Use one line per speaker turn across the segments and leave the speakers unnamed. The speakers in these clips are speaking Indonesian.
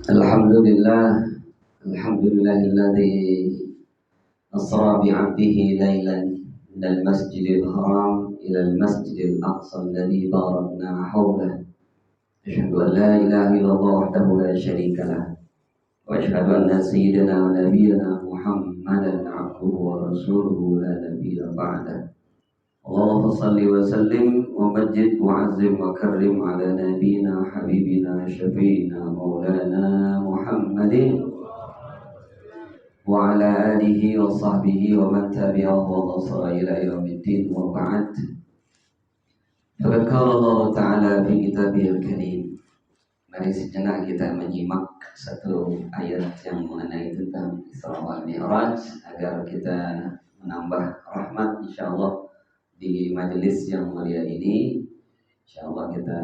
Alhamdulillah, alhamdulillahilladzi asra bi'abdihi laylan minal masjidil haram ilal masjidil aqsa alladzi barakna hawlahu. Asyhadu an la ilaha illallah wahdahu la syarika lah. Wa asyhadu anna sayyidana wa nabiyyana Muhammadan abduhu wa rasuluhu la nabiyya ba'dah. Allahumma salli wa sallim wa majid wa azim wa karrim ala nabina habibina syafiina maulana Muhammadin wa ala alihi wa sahbihi wa man tabi'ahu wa nasara ila yaumiddin wa ba'd. Faqad qala Allah Ta'ala fi kitabihil karim. Mari sejenak kita menyimak satu ayat yang mengenai tentang Isra wal Mi'raj agar kita menambah rahmat insyaallah di majelis yang mulia ini. Insyaallah kita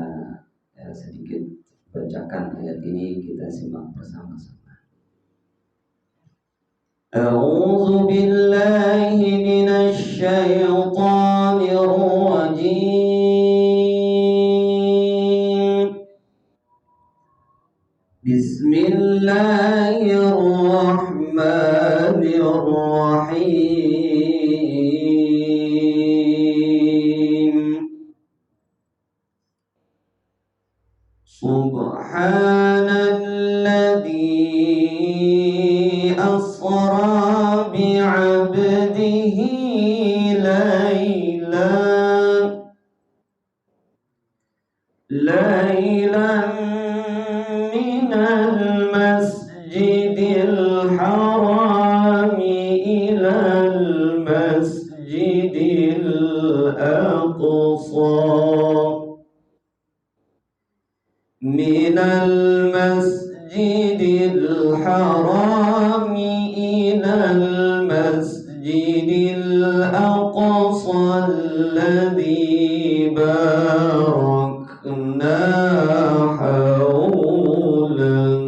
sedikit bacakan ayat ini, kita simak bersama-sama. A'udzu billahi minasy syaithanir rajim. Bismillahirrahmanirrahim. Subhanalladzi asra bi'abdihi laylan minal masjidil haram ilal masjidil aqsa. Minal masjidil haram ilal masjidil aqsa alladzi barakna hawlahu.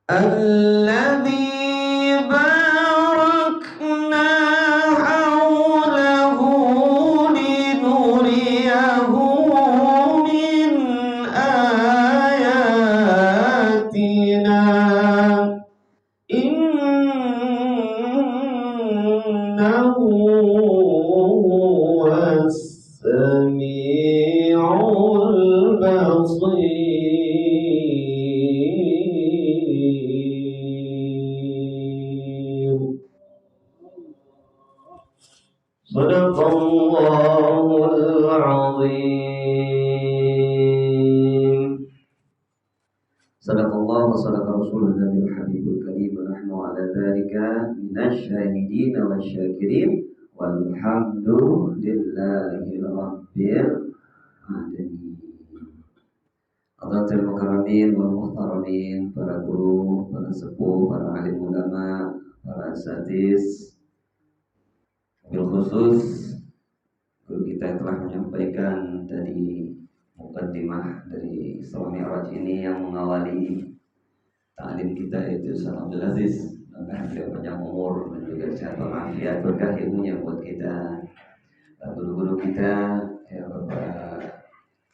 Alladzi barakna hawlahu linuriyahu min ayatina innahu huwas sami'ul basir. Sadaqallahul azim. Sadaqallah wa sadaqa rasulul nabiyul habibul karim wa nahnu ala dzalika minasy syahidin wa syakirin walhamdulillahi rabbil alamin. Hadirin mukarramin wal muhtaramin, para guru, para sepuh, para alim ulama, para asatiz. Bil khusus guru kita yang telah menyampaikan dari mukaddimah dari Isra Mi'raj ini yang mengawali ta'lim kita yaitu Ustaz Abdul Aziz. Semoga beliau panjang umur dan juga sehat walafiat, berkah ilmunya buat kita. Guru-guru kita ya Bapak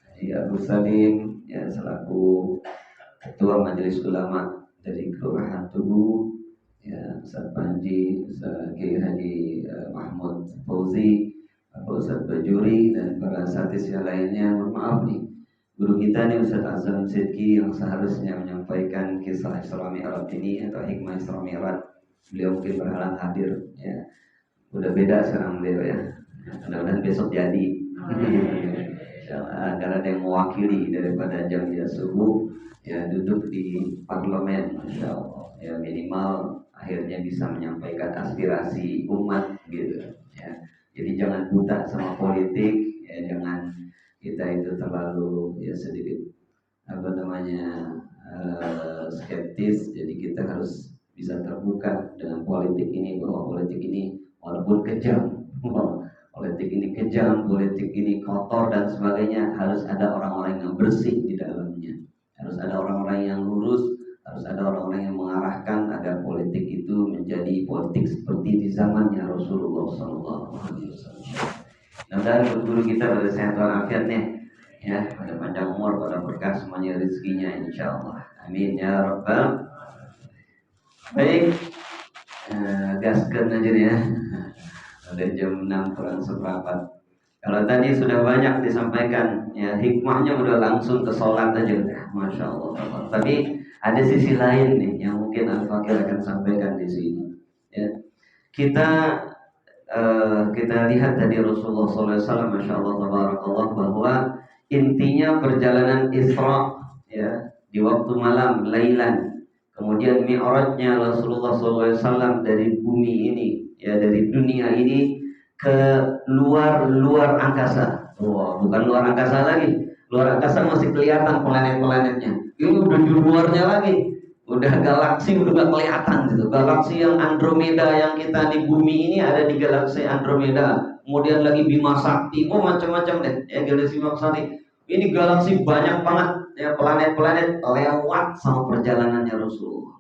Haji Abdul Salim ya selaku Ketua Majelis Ulama dari Kelurahan Tugu, ya Ustaz Panji, Ustaz Haji Mahmud Fauzi, Bapak Ustaz Bajuri dan para asatidz yang lainnya. Mohon maaf nih, guru kita nih Ustaz Azam Sidki yang seharusnya menyampaikan kisah Isra Mi'raj ini atau hikmah Isra Mi'raj, beliau mungkin berhalang hadir ya. Udah beda sekarang beliau ya. Mudah-mudahan besok jadi. Insyaallah karena ada yang mewakili daripada Jamiah Subuh ya duduk di parlemen, insyaallah ya minimal akhirnya bisa menyampaikan aspirasi umat gitu ya. Jadi jangan buta sama politik ya, jangan kita itu terlalu ya sedikit skeptis. Jadi kita harus bisa terbuka dengan politik ini, bahwa politik ini walaupun kejam politik ini kejam, politik ini kotor dan sebagainya, harus ada orang-orang yang bersih di dalamnya, harus ada orang-orang yang lurus, harus ada orang-orang yang mengarahkan agar politik itu menjadi politik seperti di zamannya Rasulullah SAW. Mudah-mudahan guru kita pada sehat walafiat nih ya, pada panjang umur, pada berkah semuanya rezekinya insyaallah. Amin ya rabbal. Baik, gaskan aja nih ya. Udah jam 6 kurang seperempat. Kalau tadi sudah banyak disampaikan, ya hikmahnya udah langsung ke sholat aja udah, masya Allah. Tapi ada sisi lain nih yang mungkin Al-Fakir akan sampaikan di sini. Ya, kita lihat tadi Rasulullah SAW, masya Allah, tabarakallah, bahwa intinya perjalanan Isra, ya, di waktu malam, lailan, kemudian mi'rajnya Rasulullah SAW dari bumi ini, ya, dari dunia ini ke luar angkasa. Wah, bukan luar angkasa lagi. Luar angkasa masih kelihatan planet-planetnya. Ini udah di luarnya lagi. Udah galaksi udah gak kelihatan gitu. Galaksi yang Andromeda yang kita di bumi ini ada di galaksi Andromeda. Kemudian lagi Bima Sakti, macam-macam deh. Ya, galaksi Bima Sakti. Ini galaksi banyak banget ya, planet-planet lewat sama perjalanannya Rasulullah.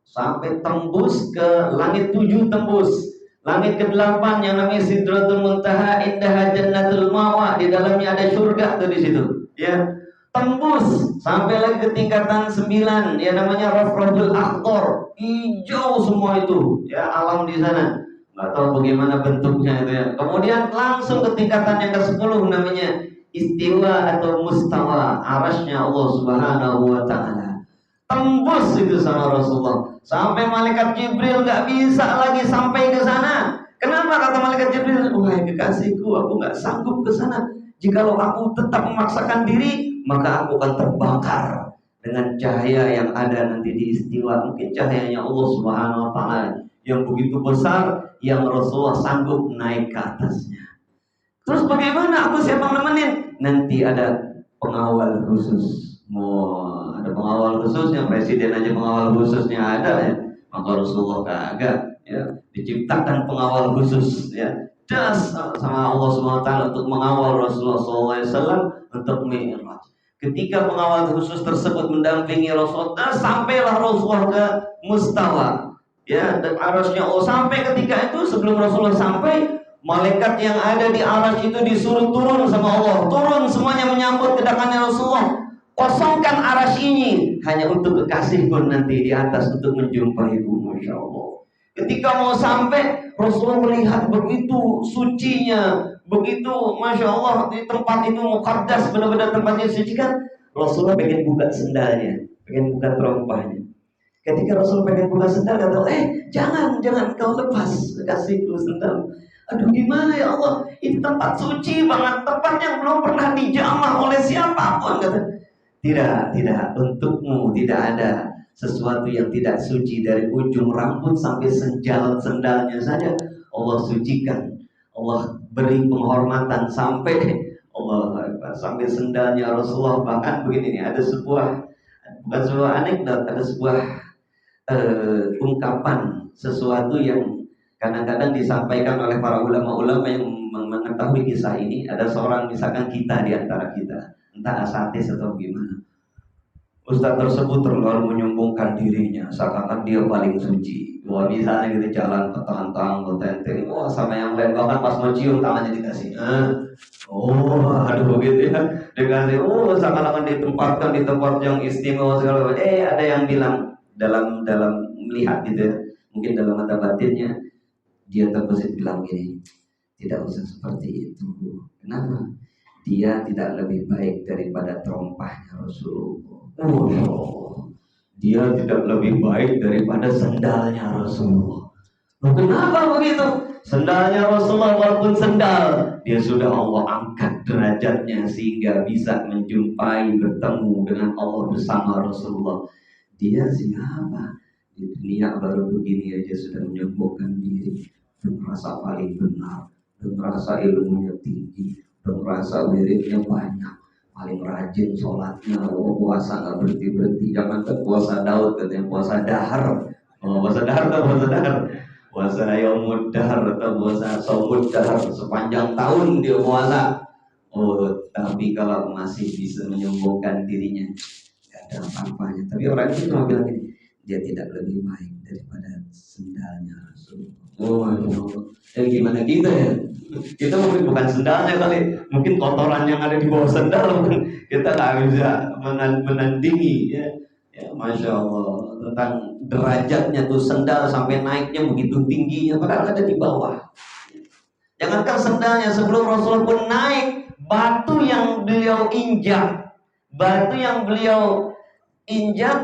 Sampai tembus ke langit 7, tembus langit ke-8 yang namanya Sidratul Muntaha, Indaha Jannatul Mawa, di dalamnya ada surga tuh di situ. Ya, tembus sampai lagi ke tingkatan 9 ya, namanya Rafraful Akhtar, hijau semua itu ya, alam di sana. Nggak tahu bagaimana bentuknya itu ya. Kemudian langsung ke tingkatan yang ke-10 namanya Istiwa atau Mustawa, arasnya Allah Subhanahu wa Ta'ala. Tembus itu sama Rasulullah sampai malaikat Jibril nggak bisa lagi sampai ke sana. Kenapa? Kata malaikat Jibril, wahai kekasihku, aku nggak sanggup ke sana. Jikalau aku tetap memaksakan diri, maka aku akan terbakar dengan cahaya yang ada nanti di Istiwa. Mungkin cahayanya Allah Subhanahu wa Ta'ala yang begitu besar, yang Rasulullah sanggup naik ke atasnya. Terus bagaimana? Aku siapa nemenin? Nanti ada pengawal khusus. Ada pengawal khususnya, presiden aja pengawal khususnya ada ya. Maka Rasulullah kagak ya, diciptakan pengawal khusus ya, das sama Allah SWT untuk mengawal Rasulullah SAW untuk Mi'raj. Ketika pengawal khusus tersebut mendampingi Rasulullah, sampailah Rasulullah ke Mustawa ya, dan arasnya Allah. Sampai ketika itu sebelum Rasulullah sampai, malaikat yang ada di aras itu disuruh turun sama Allah. Turun semuanya menyambut kedatangan Rasulullah. Kosongkan aras ini hanya untuk kekasih pun nanti di atas untuk menjumpai ibu. Masya Allah. Ketika mau sampai, Rasulullah melihat begitu sucinya, begitu Masya Allah, di tempat itu muqaddas, benar-benar tempatnya suci kan. Rasulullah pengen buka sendalnya, pengen buka terompahnya. Ketika Rasul pengen buka sendal, kata, jangan kau lepas kekasihku sendal. Aduh, gimana ya Allah, ini tempat suci banget, tempat yang belum pernah dijamah oleh siapapun, kata. Tidak, untukmu tidak ada sesuatu yang tidak suci. Dari ujung rambut sampai sendalnya saja Allah sucikan. Allah beri penghormatan sampai Allah sampai sendalnya Rasulullah. Bahkan begini nih, ada bukan sebuah anekdot, ada sebuah ungkapan, sesuatu yang kadang-kadang disampaikan oleh para ulama-ulama yang mengetahui kisah ini. Ada seorang, misalkan kita, di antara kita, entah asatis atau gimana, ustaz tersebut terlalu menyombongkan dirinya seakan-akan dia paling suci. Wah, misalnya gitu jalan petang-tang, betenteng, wah sama yang lain, bahkan pas mau cium tangannya dikasih, aduh begitu ya, dikasih, seakan-akan ditempatkan di tempat yang istimewa segala macam. Ada yang bilang dalam melihat gitu ya, mungkin dalam mata batinnya dia terbesit bilang gini, tidak usah seperti itu. Kenapa? Dia tidak lebih baik daripada terompahnya Rasulullah. Dia tidak lebih baik daripada sendalnya Rasulullah. Kenapa begitu? Sendalnya Rasulullah walaupun sendal, dia sudah Allah angkat derajatnya sehingga bisa menjumpai, bertemu dengan Allah bersama Rasulullah. Dia siapa? Di dunia baru begini aja sudah menyombongkan diri, merasa paling benar, merasa ilmunya tinggi, merasa wiridnya banyak, paling rajin sholatnya, puasa nggak berhenti. Jangan ke puasa Daud, katanya puasa dahar. Puasa dahar atau puasa dahar? Puasa yaumud dahar atau puasa saumud dahar, sepanjang tahun dia puasa. Tapi kalau masih bisa menyombongkan dirinya, nggak ada apa-apanya. Tapi orang itu cuma bilang gini, dia tidak lebih baik daripada sendalnya Rasulullah. Oh, Masya Allah. Gimana kita ya? Kita mungkin bukan sendalnya kali, mungkin kotoran yang ada di bawah sendal, mungkin kita nggak bisa menandingi ya. Ya, Masya Allah, tentang derajatnya tuh sendal sampai naiknya begitu tingginya, padahal ada di bawah. Jangankan sendalnya, sebelum Rasulullah pun naik, batu yang beliau injak,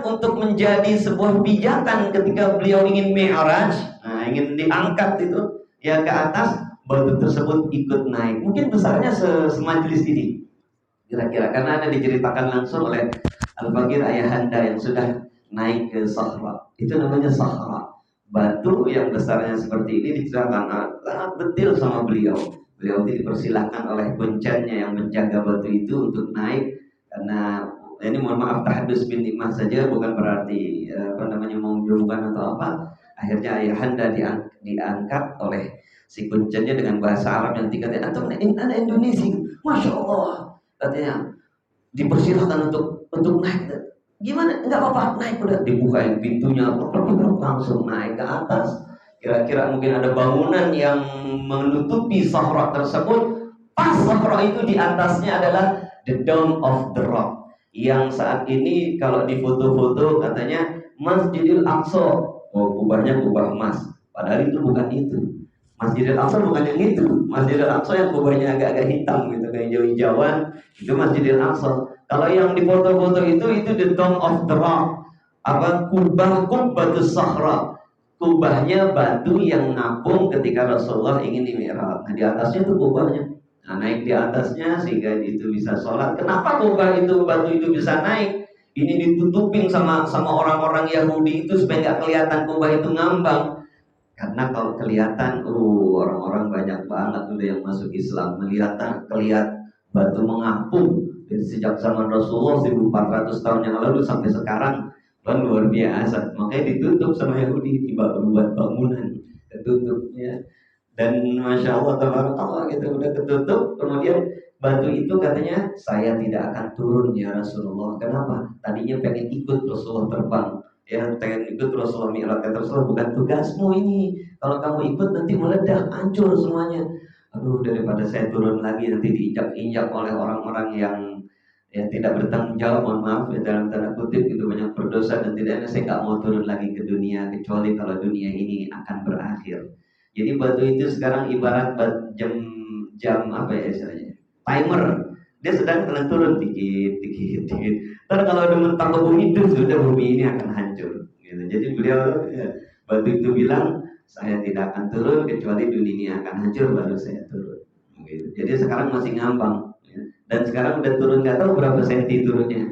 untuk menjadi sebuah pijakan ketika beliau ingin mi'raj, ingin diangkat itu ya ke atas, batu tersebut ikut naik. Mungkin besarnya semajelis ini, kira-kira, karena ada diceritakan langsung oleh Al-Baqir ayahanda yang sudah naik ke Sahra. Itu namanya Sahra. Batu yang besarnya seperti ini diceritakan sangat detail sama beliau. Beliau dipersilahkan oleh kuncannya yang menjaga batu itu untuk naik, karena ini mohon maaf tahaddus bin nikmah saja, bukan berarti mau menjauhkan atau apa. Akhirnya ayahanda diangkat oleh si kuncannya dengan bahasa Arab yang dikatakan anak Indonesia, Masya Allah, katanya dipersilahkan untuk naik. Gimana? Enggak apa-apa, naik, udah dibukain pintunya, langsung naik ke atas. Kira-kira mungkin ada bangunan yang menutupi Sahra tersebut. Pas Sahra itu di atasnya adalah the Dome of the Rock, yang saat ini kalau di foto-foto katanya Masjidil Aqsa. Oh, kubahnya kubah emas. Padahal itu bukan itu. Masjidil Aqsa bukan yang itu. Masjidil Aqsa yang kubahnya agak-agak hitam gitu, kayak hijau-hijauan, itu Masjidil Aqsa. Kalau yang di foto-foto itu the Dome of the Rock, kubbatus Sahra, kubahnya batu yang ngapung ketika Rasulullah ingin di-mi'raj. Nah, di atasnya itu kubahnya. Nah, naik di atasnya sehingga itu bisa sholat. Kenapa kubah itu, batu itu bisa naik? Ini ditutupin sama orang-orang Yahudi itu supaya nggak kelihatan kubah itu ngambang. Karena kalau kelihatan, orang-orang banyak banget udah yang masuk Islam, melihat batu mengapung dari sejak zaman Rasulullah 1400 tahun yang lalu sampai sekarang, kan luar biasa. Makanya ditutup sama Yahudi, dibuat bangunan ketutupnya. Dan Masya Allah, tabarakallah gitu, udah ketutup. Kemudian batu itu katanya, saya tidak akan turun ya Rasulullah. Kenapa? Tadinya pengen ikut Rasulullah terbang, ya pengen ikut Rasulullah mi'raj. Kata Rasulullah, bukan tugasmu ini. Kalau kamu ikut nanti meledak, hancur semuanya. Aduh, daripada saya turun lagi nanti diinjak-injak oleh orang-orang yang tidak bertanggung jawab, mohon maaf ya, dalam tanda kutip itu banyak berdosa dan tidaknya, saya nggak mau turun lagi ke dunia kecuali kalau dunia ini akan berakhir. Jadi batu itu sekarang ibarat jam apa ya istilahnya, timer. Dia sedang turun dikit. Ntar kalau udah mentok ke bumi, sudah bumi ini akan hancur. Gitu. Jadi beliau batu itu bilang, saya tidak akan turun kecuali dunia ini akan hancur, baru saya turun. Gitu. Jadi sekarang masih ngambang. Dan sekarang udah turun, nggak tahu berapa senti turunnya.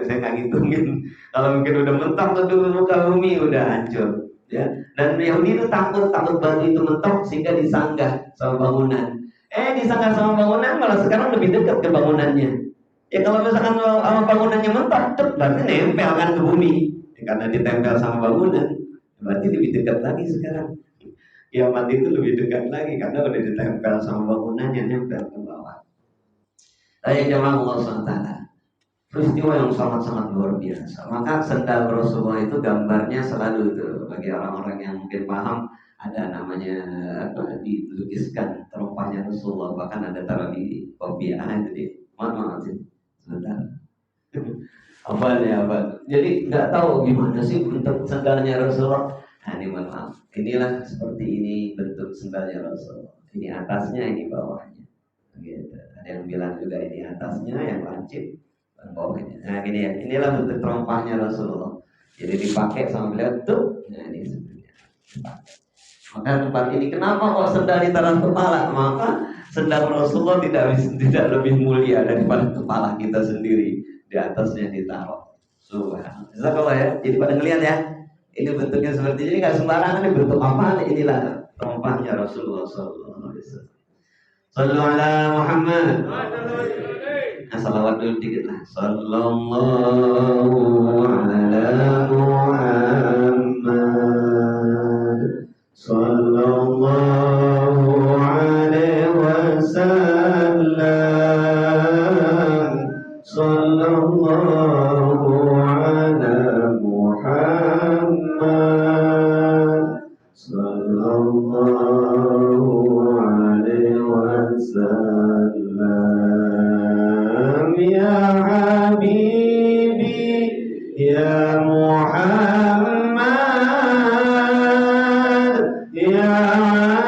Saya nggak ngitungin. Kalau mungkin udah mentok ke muka bumi, udah hancur. Ya, dan Yahudi itu takut batu itu mentok sehingga disanggah sama bangunan. Disanggah sama bangunan, malah sekarang lebih dekat ke bangunannya. Ya kalau misalkan sama bangunannya mentok, berarti nempel kan ke bumi. Karena ditempel sama bangunan, berarti lebih dekat lagi sekarang. Kiamat itu lebih dekat lagi karena udah ditempel sama bangunannya, nempel ke bawah. Jamaah Allah SWT, peristiwa yang sangat-sangat luar biasa. Maka sendal Rasulullah itu gambarnya selalu itu, bagi orang-orang yang mungkin paham, ada namanya dilukiskan teropahnya Rasulullah, bahkan ada taruh di kopiah itu di maaf sih sebentar. Apa. Jadi nggak tahu gimana sih bentuk sendalnya Rasulullah. Nah, ini maaf. Inilah seperti ini bentuk sendalnya Rasulullah. Ini atasnya, ini bawahnya. Gitu. Ada yang bilang juga ini atasnya yang lancip, bawahnya. Nah, gini ya. Inilah bentuk terompahnya Rasulullah. Jadi dipakai sama beliau tuh. Nah, ini sebenarnya. Maka tempat ini kenapa kok sendal ditaruh kepala? Maka sendal Rasulullah tidak lebih mulia daripada kepala kita sendiri. Di atasnya ditaruh. Subhanallah ya. Jadi pada ngelihat ya. Ini bentuknya seperti ini, nggak sembarangan. Ini bentuk apa? Inilah terompahnya Rasulullah SAW. Sallu ala Muhammad. Salawat dulu dikit lah. Sallallahu ala Muhammad. Sallallahu alaihi wasallam. Sallallahu ala Muhammad. ya habibi ya Muhammad ya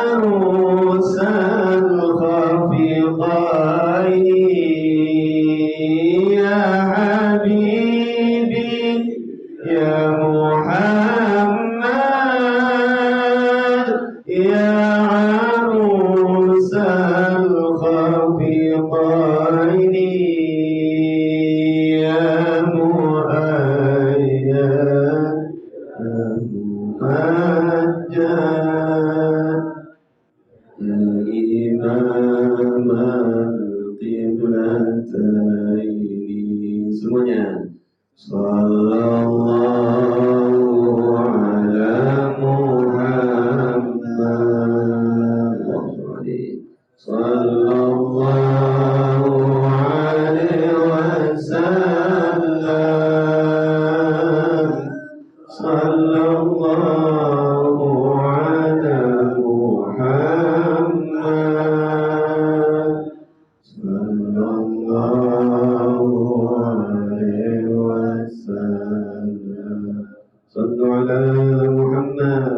arusal khafiqaini ya habibi ya Muhammad ya arusal khafiqaini ya muayyad muajjad ya imam al-qiblataini. Semuanya sallallahu ala Muhammad sallallahu alaihi wasallam sallallahu ala Muhammad sallallahu alaihi wasallam sallu ala Muhammad.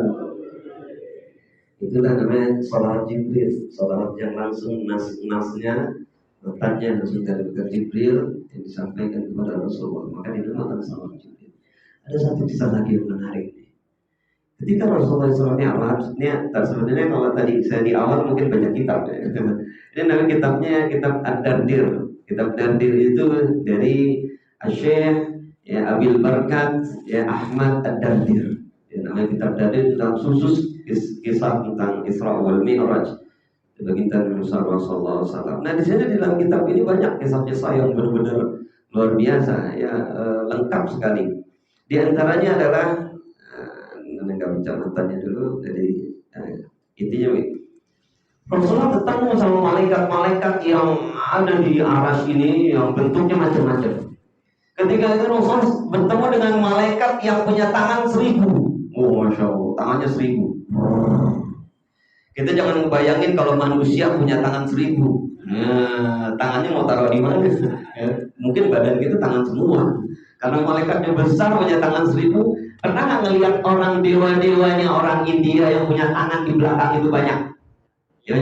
Itulah namanya salawat Jibril, salawat yang langsung nasnya matanya langsung dari Jibril yang disampaikan kepada Rasulullah. Maka dinamakan salawat Jibril. Ada satu kisah lagi yang menarik. Ketika Rasulullah SAW ini sebenarnya kalau tadi saya di awal mungkin banyak kitab ya. Ini namanya kitabnya kitab Ad-Dardir. Kitab Dardir itu dari Syekh ya Abil Barkat ya Ahmad Ad-Dardir. Ya, namanya kitab Dardir tentang khusus kisah tentang Isra wal Mi'raj baginda Nabi sallallahu alaihi wasallam. Nah, di sini di dalam kitab ini banyak kisah-kisah yang benar-benar luar biasa ya, lengkap sekali. Di antaranya adalah nggak bicara dulu dari intinya Rasulullah ketemu sama malaikat-malaikat yang ada di aras ini yang bentuknya macam-macam. Ketika itu Rasul bertemu dengan malaikat yang punya tangan 1000. Oh, masya Allah, tangannya 1000. Kita jangan bayangin kalau manusia punya tangan 1000. Nah, tangannya mau taruh di mana? Ya, mungkin badan kita tangan semua. Karena malaikatnya besar punya tangan 1000. Pernah nggak ngelihat orang dewa-dewanya orang India yang punya tangan di belakang itu banyak? Ya?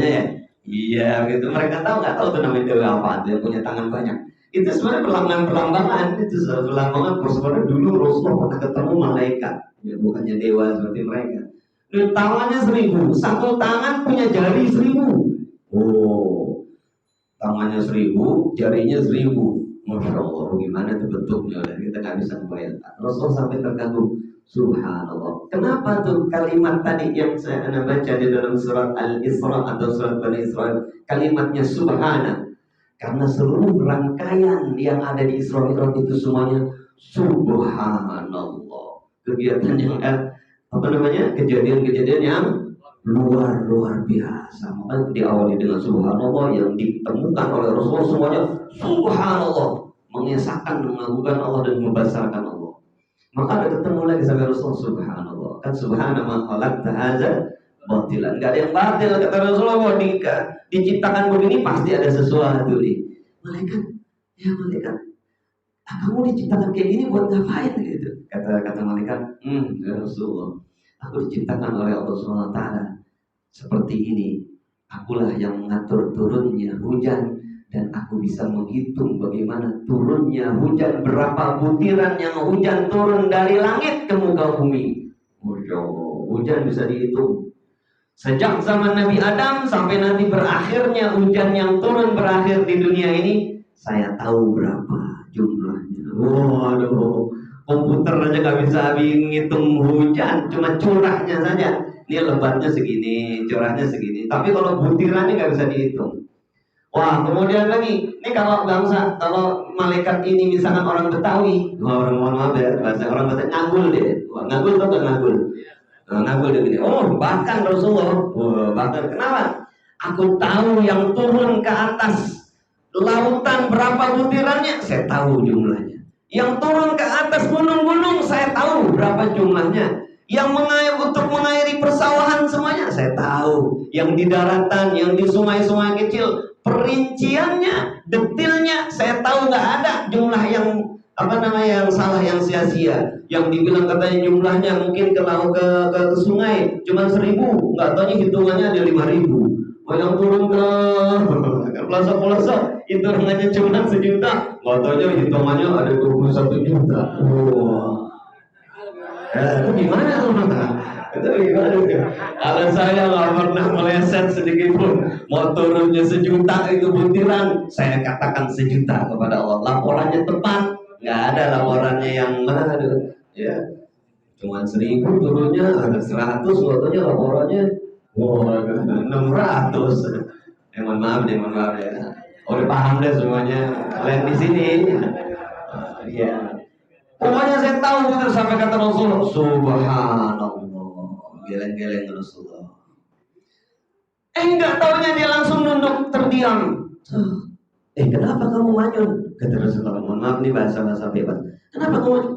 Iya, gitu. Mereka nggak tahu tuh namanya dewa apa? Dia punya tangan banyak. Itu sebenarnya perlambangan. Itu perlambangan sebenarnya dulu Rasulullah pernah ketemu malaikat. Ya, bukannya dewa seperti mereka. Dan tangannya 1000. Satu tangan punya jari 1000. Oh, tangannya 1000, jarinya 1000. Masya Allah, bagaimana itu bentuknya? Kita nggak bisa membayangkan. Rasul sampai terganggu. Subhanallah. Kenapa tuh kalimat tadi yang saya baca di dalam surat Al-Isra atau surat Bani Israil, kalimatnya Subhana? Karena seluruh rangkaian yang ada di Isra Mi'raj itu semuanya Subhanallah. Kegiatan yang kejadian-kejadian yang luar biasa. Maka diawali dengan Subhanallah yang ditemukan oleh Rasulullah semuanya Subhanallah, mengesahkan, mengagukan Allah dan membesarkan Allah. Maka ada ketemu lagi sama Rasulullah Subhanallah. Kan Subhanallah ma khalaqta hadza batilan. Enggak ada yang batil kata Rasulullah. Diciptakan begini pasti ada sesuatu nih. Malaikat, kamu diciptakan kayak gini buat ngapain gitu? Kata malaikat, ya Rasulullah, aku diciptakan oleh Allah SWT seperti ini. Akulah yang mengatur turunnya hujan dan aku bisa menghitung bagaimana turunnya hujan, berapa butiran yang hujan turun dari langit ke muka bumi. Masya Allah, hujan bisa dihitung. Sejak zaman Nabi Adam sampai nanti berakhirnya hujan yang turun berakhir di dunia ini, saya tahu berapa jumlahnya. Waduh, komputer aja gak bisa ngitung hujan, cuma curahnya saja. Ini lebatnya segini, curahnya segini. Tapi kalau butirannya gak bisa dihitung. Wah, kemudian lagi, ini kalau malaikat ini misalkan orang Betawi, orang mohon maaf ya, bahasa orang Betawi ngagul deh. Wah, ngagul tau gak ngagul? Ngagul dia gini. Oh, bahkan Rasulullah, bahkan kenapa? Aku tahu yang turun ke atas lautan berapa butirannya, saya tahu jumlahnya. Yang turun ke atas gunung-gunung, saya tahu berapa jumlahnya. Yang untuk mengairi persawahan semuanya, saya tahu. Yang di daratan, yang di sungai-sungai kecil, perinciannya, detailnya, saya tahu nggak ada jumlah yang yang salah, yang sia-sia. Yang dibilang katanya jumlahnya mungkin kalau ke sungai cuma 1.000, nggak taunya hitungannya ada 5.000. Oh, yang turun ke pelosok-pelosok hitungannya cuma 1.000.000, nggak taunya hitungannya ada 21 juta. Wow. Itu gimana tuh? Itu gimana? Kalau saya nggak pernah meleset sedikit pun, mau turunnya 1.000.000 itu butiran, saya katakan 1.000.000 kepada Allah. Laporannya tepat, nggak ada laporannya yang ya cuma 1.000 turunnya ada 100, waktunya laporannya 600. Mohon maaf ya. Udah paham deh semuanya. Kalian di sini, ya. Pokoknya saya tahu betul sampai kata Rasulullah, subhanallah, geleng-geleng Rasulullah. Enggak taunya dia langsung nunduk terdiam. Kenapa kamu maju? Kata Rasulullah, mohon maaf nih bahasa bebas. Kenapa kamu maju?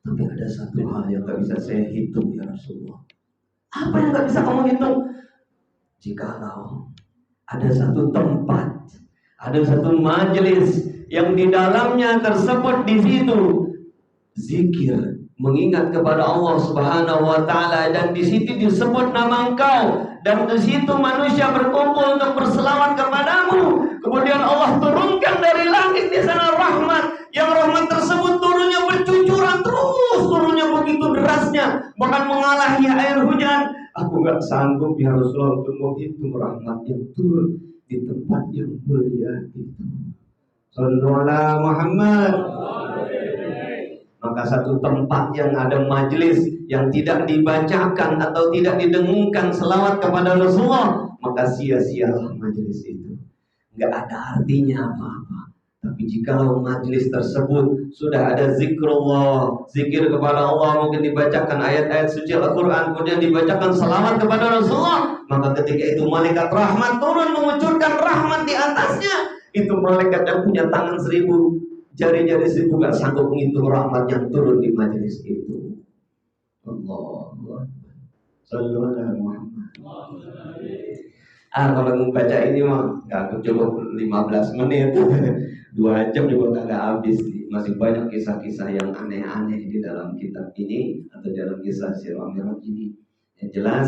Tapi ada satu hal yang gak bisa saya hitung ya Rasulullah. Apa yang gak bisa kamu hitung? Jikalau ada satu tempat, ada satu majelis yang di dalamnya tersebut di situ zikir, mengingat kepada Allah Subhanahu wa taala, dan di situ disebut nama Engkau, dan di situ manusia berkumpul untuk berselawat kepadamu. Kemudian Allah turunkan dari langit di sana rahmat, yang rahmat tersebut turunnya bercucuran terus, turunnya begitu derasnya, bahkan mengalahi air hujan. Aku nggak sanggup ya Rasulullah untuk menghitung rahmat yang turun di tempat yang mulia itu. Sallallahu alaihi Muhammad. Maka satu tempat yang ada majelis yang tidak dibacakan atau tidak didengungkan selawat kepada Rasulullah, maka sia-sialah majelis itu, nggak ada artinya apa-apa. Tapi jikalau majelis tersebut sudah ada zikrullah, zikir kepada Allah, mungkin dibacakan ayat-ayat suci Al-Quran, kemudian dibacakan selawat kepada Rasulullah, maka ketika itu malaikat rahmat turun mengucurkan rahmat di atasnya. Itu malaikat yang punya tangan 1.000, jari-jari 1.000 gak sanggup menghitung rahmat yang turun di majelis itu. Allahu Akbar. Sallallahu alaihi Muhammad. Kalau membaca ini mah gak cukup 15 menit, 2 jam juga gak habis. Masih banyak kisah-kisah yang aneh-aneh di dalam kitab ini atau dalam kisah Sirah Mi'raj ini. Yang jelas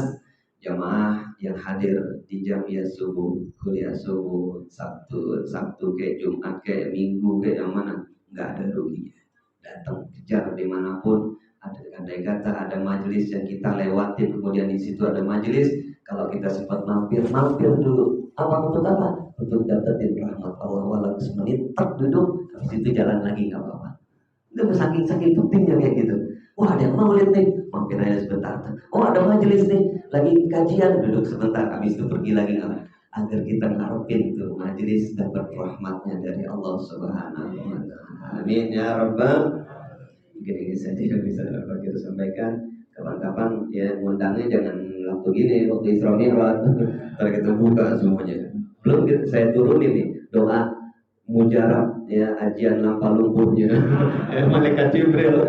jamaah yang hadir di jamiah subuh, kuliah subuh, Sabtu kayak Jumat kayak Minggu kayak yang mana, nggak ada ruginya. Datang kejar dimanapun, andai kata ada majelis yang kita lewatin, kemudian di situ ada majelis, kalau kita sempat mampir dulu. Untuk apa? Untuk dapetin rahmat Allah. Walau semenit tak duduk, habis itu jalan lagi nggak apa-apa. Itu saking pentingnya kayak gitu. Wah, ada yang mau lihat nih, mampir aja sebentar. Oh, ada majelis nih, lagi kajian, duduk sebentar, habis itu pergi lagi. Agar kita ngarepin itu majelis dapat rahmatnya dari Allah Subhanahu wa taala. Amin ya rabbal. Mungkin ini saja yang bisa kita sampaikan. Kapan-kapan ya ngundangnya jangan waktu gini, waktu Isra Mi'raj. Ntar kita buka semuanya. Belum saya turunin nih doa mujarab ya, ajian lampa lumpuhnya malaikat Jibril.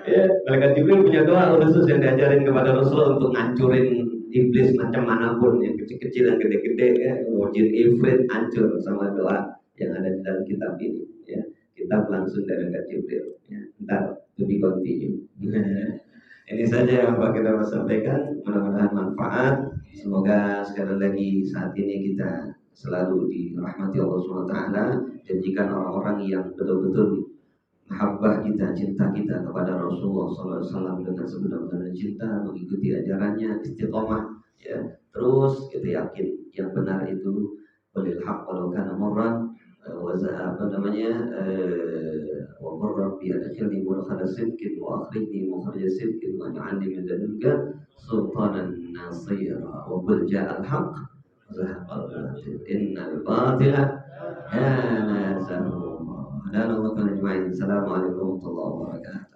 Ya, malaikat Jibril punya doa khusus yang diajarin kepada Rasulullah untuk ngancurin iblis macam manapun, yang kecil-kecil yang gede-gede ya, jin ifrit hancur sama doa yang ada di dalam kitab ini ya. Kitab langsung dari malaikat Jibril ya. Ntar to be continue. Ini saja yang Pak kita mau sampaikan, mudah-mudahan manfaat. Semoga sekali lagi saat ini kita selalu dirahmati Allah SWT, dan jika orang-orang yang betul-betul mahabbah kita, cinta kita kepada Rasulullah SAW dengan sebenar-benarnya cinta, mengikuti ajarannya, istiqomah ya, terus kita yakin yang benar itu walil haq walau kana murran wa rabbi adkhilni mudkhala sidqin wa akhrijni mukhraj sidqin waj'alni min ladunka sultanan nasira wa qul ja'al haqq innal batila kana zahuqa. Dan Allah ajma'in. Assalamualaikum warahmatullahi wabarakatuh.